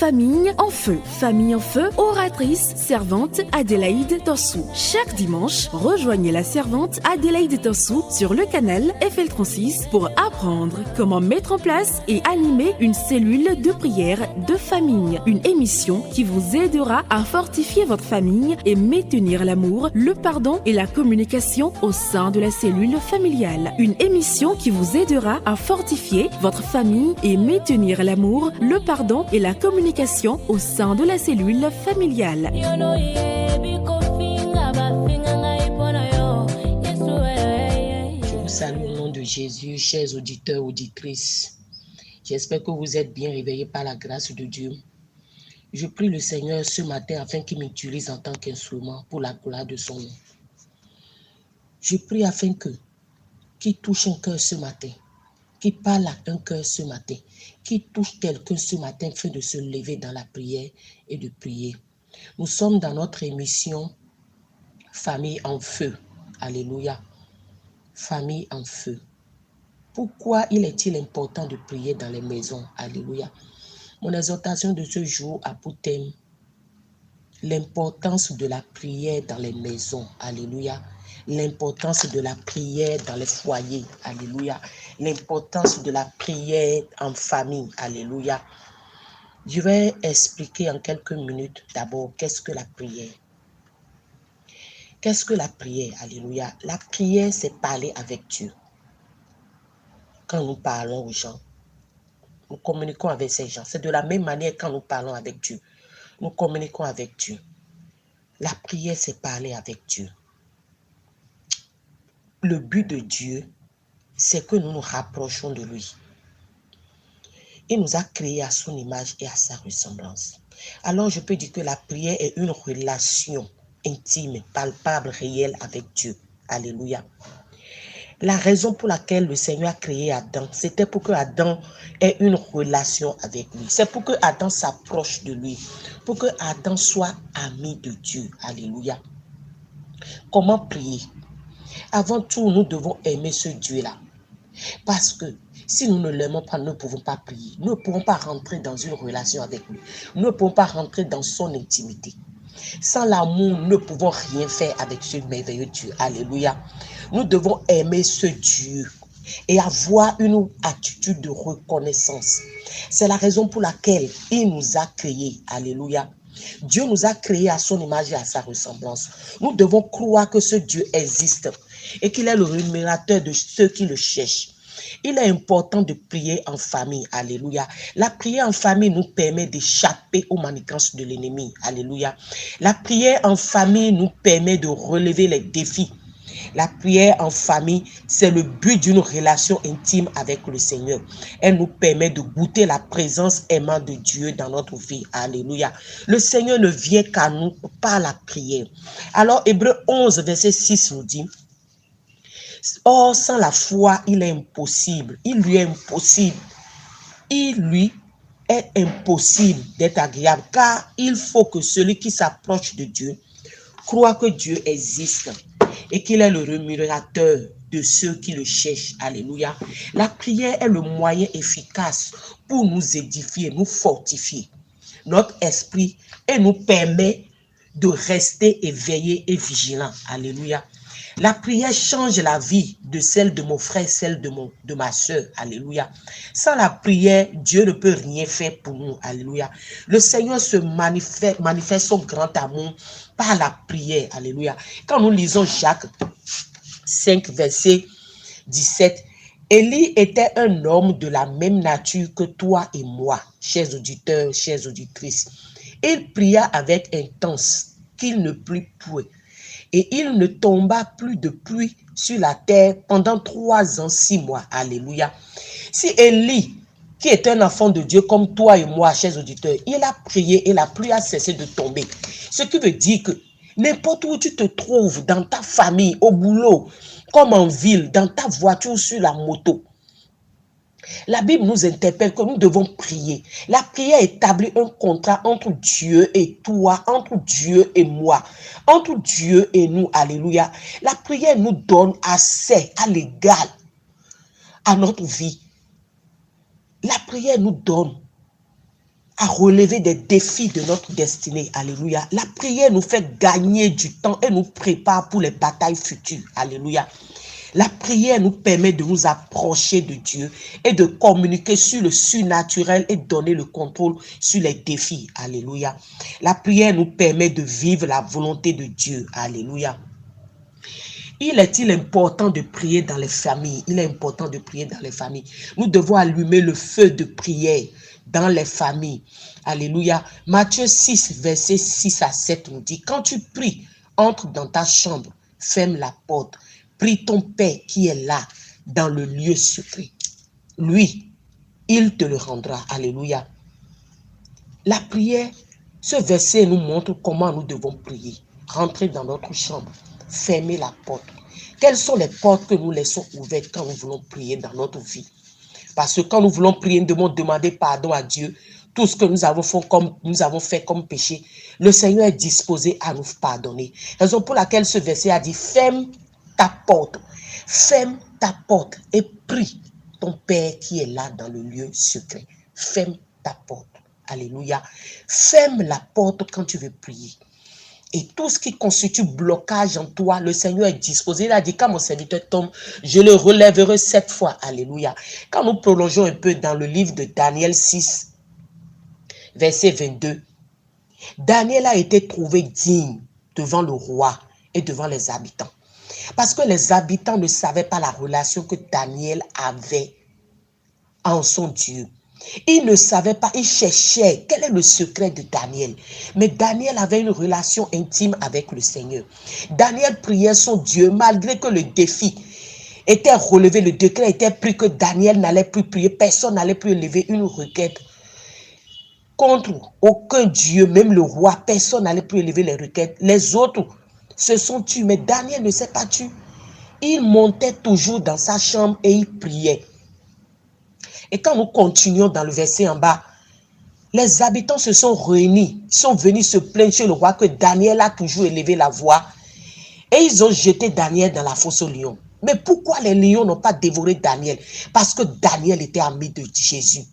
Famille en feu. Famille en feu, oratrice, servante Adélaïde Tossou. Chaque dimanche, rejoignez la servante Adélaïde Tossou sur le canal FL36 pour apprendre comment mettre en place et animer une cellule de prière de famille. Une émission qui vous aidera à fortifier votre famille et maintenir l'amour, le pardon et la communication au sein de la cellule familiale. Une émission qui vous aidera à fortifier votre famille et maintenir l'amour, le pardon et la communication au sein de la cellule familiale. Je vous salue au nom de Jésus, chers auditeurs, auditrices. J'espère que vous êtes bien réveillés par la grâce de Dieu. Je prie le Seigneur ce matin afin qu'il m'utilise en tant qu'instrument pour la gloire de son nom. Je prie afin qu'il touche un cœur ce matin, qu'il parle à un cœur ce matin, qu'il touche quelqu'un ce matin afin de se lever dans la prière et de prier. Nous sommes dans notre émission Famille en feu. Alléluia. Famille en feu. Pourquoi est-il important de prier dans les maisons? Alléluia. Mon exhortation de ce jour a pour thème l'importance de la prière dans les maisons. Alléluia. L'importance de la prière dans les foyers. Alléluia. L'importance de la prière en famille. Alléluia. Je vais expliquer en quelques minutes d'abord qu'est-ce que la prière. Qu'est-ce que la prière? Alléluia. La prière, c'est parler avec Dieu. Quand nous parlons aux gens, nous communiquons avec ces gens. C'est de la même manière quand nous parlons avec Dieu. Nous communiquons avec Dieu. La prière, c'est parler avec Dieu. Le but de Dieu, c'est que nous nous rapprochons de lui. Il nous a créés à son image et à sa ressemblance. Alors, je peux dire que la prière est une relation intime, palpable, réelle avec Dieu. Alléluia. La raison pour laquelle le Seigneur a créé Adam, c'était pour que Adam ait une relation avec lui. C'est pour que Adam s'approche de lui. Pour que Adam soit ami de Dieu. Alléluia. Comment prier? Avant tout, nous devons aimer ce Dieu-là. Parce que si nous ne l'aimons pas, nous ne pouvons pas prier. Nous ne pouvons pas rentrer dans une relation avec lui. Nous ne pouvons pas rentrer dans son intimité. Sans l'amour, nous ne pouvons rien faire avec ce merveilleux Dieu. Alléluia. Nous devons aimer ce Dieu et avoir une attitude de reconnaissance. C'est la raison pour laquelle il nous a créés. Alléluia. Dieu nous a créés à son image et à sa ressemblance. Nous devons croire que ce Dieu existe et qu'il est le rémunérateur de ceux qui le cherchent. Il est important de prier en famille. Alléluia. La prière en famille nous permet d'échapper aux manigances de l'ennemi. Alléluia. La prière en famille nous permet de relever les défis. La prière en famille, c'est le but d'une relation intime avec le Seigneur. Elle nous permet de goûter la présence aimante de Dieu dans notre vie. Alléluia. Le Seigneur ne vient qu'à nous par la prière. Alors, Hébreux 11, verset 6 nous dit: or, sans la foi, il est impossible. Il lui est impossible d'être agréable, car il faut que celui qui s'approche de Dieu croit que Dieu existe et qu'il est le rémunérateur de ceux qui le cherchent. Alléluia. La prière est le moyen efficace pour nous édifier, nous fortifier notre esprit et nous permet de rester éveillés et vigilants. Alléluia. La prière change la vie de celle de mon frère, celle de ma soeur. Alléluia. Sans la prière, Dieu ne peut rien faire pour nous. Alléluia. Le Seigneur se manifeste son grand amour par la prière. Alléluia. Quand nous lisons Jacques 5, verset 17, Élie était un homme de la même nature que toi et moi, chers auditeurs, chères auditrices. Il pria avec intense qu'il ne plût point. Et il ne tomba plus de pluie sur la terre pendant 3 ans, 6 mois. Alléluia. Si Élie, qui est un enfant de Dieu comme toi et moi, chers auditeurs, il a prié et la pluie a cessé de tomber. Ce qui veut dire que n'importe où tu te trouves, dans ta famille, au boulot, comme en ville, dans ta voiture, sur la moto, la Bible nous interpelle que nous devons prier. La prière établit un contrat entre Dieu et toi, entre Dieu et moi, entre Dieu et nous. Alléluia. La prière nous donne accès à l'égal à notre vie. La prière nous donne à relever des défis de notre destinée. Alléluia. La prière nous fait gagner du temps et nous prépare pour les batailles futures. Alléluia. La prière nous permet de nous approcher de Dieu et de communiquer sur le surnaturel et donner le contrôle sur les défis. Alléluia. La prière nous permet de vivre la volonté de Dieu. Alléluia. Il est-il important de prier dans les familles? Il est important de prier dans les familles. Nous devons allumer le feu de prière dans les familles. Alléluia. Matthieu 6, versets 6 à 7 nous dit, quand tu pries, entre dans ta chambre, ferme la porte, prie ton Père qui est là, dans le lieu secret. Lui, il te le rendra. Alléluia. La prière, ce verset nous montre comment nous devons prier. Rentrer dans notre chambre, fermer la porte. Quelles sont les portes que nous laissons ouvertes quand nous voulons prier dans notre vie? Parce que quand nous voulons prier, nous devons demander pardon à Dieu. Tout ce que nous avons fait comme péché, le Seigneur est disposé à nous pardonner. Raison pour laquelle ce verset a dit, ferme ta porte et prie ton Père qui est là dans le lieu secret. Ferme ta porte. Alléluia. Ferme la porte quand tu veux prier. Et tout ce qui constitue blocage en toi, le Seigneur est disposé. Il a dit, quand mon serviteur tombe, je le relèverai 7 fois. Alléluia. Quand nous prolongeons un peu dans le livre de Daniel 6, verset 22, Daniel a été trouvé digne devant le roi et devant les habitants. Parce que les habitants ne savaient pas la relation que Daniel avait en son Dieu. Ils ne savaient pas, ils cherchaient quel est le secret de Daniel. Mais Daniel avait une relation intime avec le Seigneur. Daniel priait son Dieu malgré que le défi était relevé, le décret était pris que Daniel n'allait plus prier, personne n'allait plus élever une requête contre aucun Dieu, même le roi, personne n'allait plus élever les requêtes. Les autres se sont tués, mais Daniel ne s'est pas tué. Il montait toujours dans sa chambre et il priait. Et quand nous continuons dans le verset en bas, les habitants se sont réunis, sont venus se plaindre chez le roi que Daniel a toujours élevé la voix. Et ils ont jeté Daniel dans la fosse aux lions. Mais pourquoi les lions n'ont pas dévoré Daniel? Parce que Daniel était ami de Jésus.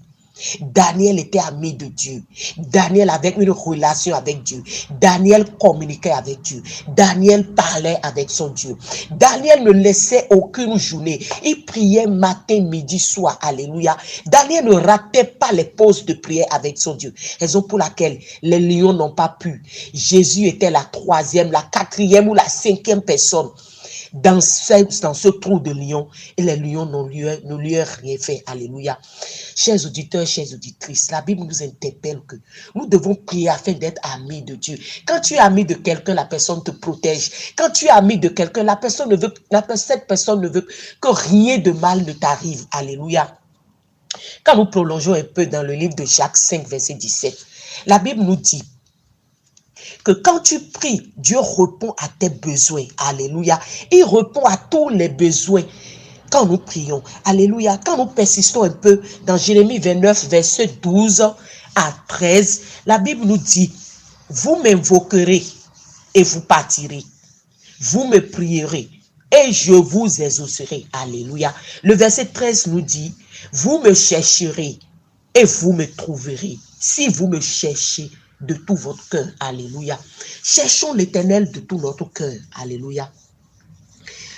Daniel était ami de Dieu. Daniel avait une relation avec Dieu. Daniel communiquait avec Dieu. Daniel parlait avec son Dieu. Daniel ne laissait aucune journée. Il priait matin, midi, soir. Alléluia. Daniel ne ratait pas les pauses de prière avec son Dieu. Raison pour laquelle les lions n'ont pas pu. Jésus était la 3e, la 4e ou la 5e personne dans ce trou de lions, et les lions ne lui ont rien fait. Alléluia. Chers auditeurs, chères auditrices, la Bible nous interpelle que nous devons prier afin d'être amis de Dieu. Quand tu es ami de quelqu'un, la personne te protège. Quand tu es ami de quelqu'un, cette personne ne veut que rien de mal ne t'arrive. Alléluia. Quand nous prolongeons un peu dans le livre de Jacques 5, verset 17, la Bible nous dit que quand tu pries, Dieu répond à tes besoins. Alléluia. Il répond à tous les besoins quand nous prions. Alléluia. Quand nous persistons un peu dans Jérémie 29, verset 12 à 13, la Bible nous dit, vous m'invoquerez et vous partirez. Vous me prierez et je vous exaucerai. Alléluia. Le verset 13 nous dit, vous me chercherez et vous me trouverez. Si vous me cherchez de tout votre cœur. Alléluia. Cherchons l'Éternel de tout notre cœur. Alléluia.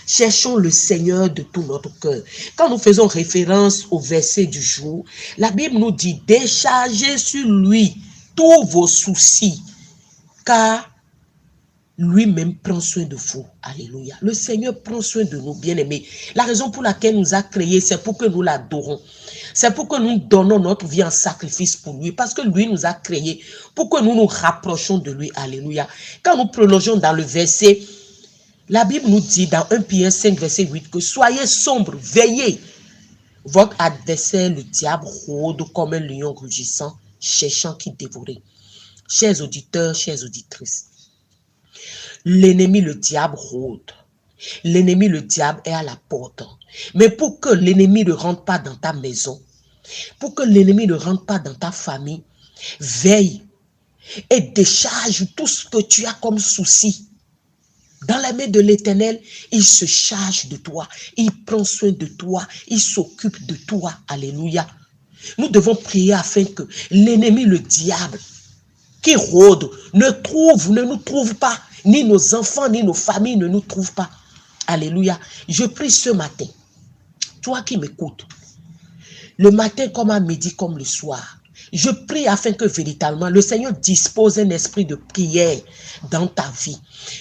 Cherchons le Seigneur de tout notre cœur. Quand nous faisons référence au verset du jour, la Bible nous dit, déchargez sur lui tous vos soucis, car lui-même prend soin de vous. Alléluia. Le Seigneur prend soin de nous, bien-aimés. La raison pour laquelle nous a créés, c'est pour que nous l'adorons. C'est pour que nous donnons notre vie en sacrifice pour lui. Parce que lui nous a créés pour que nous nous rapprochons de lui. Alléluia. Quand nous prolongeons dans le verset, la Bible nous dit dans 1 Pierre 5, verset 8, que soyez sombres, veillez. Votre adversaire, le diable, rôde comme un lion rugissant, cherchant qui dévorer. Chers auditeurs, chères auditrices, l'ennemi, le diable, rôde. L'ennemi, le diable, est à la porte. Mais pour que l'ennemi ne rentre pas dans ta maison, pour que l'ennemi ne rentre pas dans ta famille, veille et décharge tout ce que tu as comme souci. Dans la main de l'Éternel, il se charge de toi, il prend soin de toi, il s'occupe de toi. Alléluia. Nous devons prier afin que l'ennemi, le diable, qui rôde, ne nous trouve pas. Ni nos enfants, ni nos familles ne nous trouvent pas. Alléluia. Je prie ce matin, toi qui m'écoutes, le matin comme à midi, comme le soir, je prie afin que véritablement le Seigneur dispose un esprit de prière dans ta vie,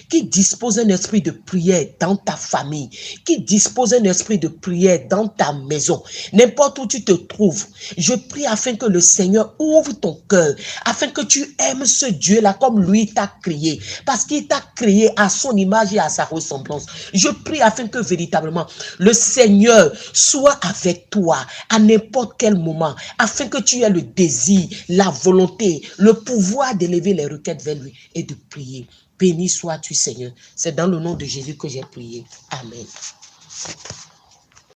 qui dispose un esprit de prière dans ta famille, qui dispose un esprit de prière dans ta maison, n'importe où tu te trouves. Je prie afin que le Seigneur ouvre ton cœur, afin que tu aimes ce Dieu-là comme lui t'a créé, parce qu'il t'a créé à son image et à sa ressemblance. Je prie afin que véritablement le Seigneur soit avec toi à n'importe quel moment, afin que tu aies le désir, la volonté, le pouvoir d'élever les requêtes vers lui et de prier. Béni sois-tu, Seigneur. C'est dans le nom de Jésus que j'ai prié. Amen.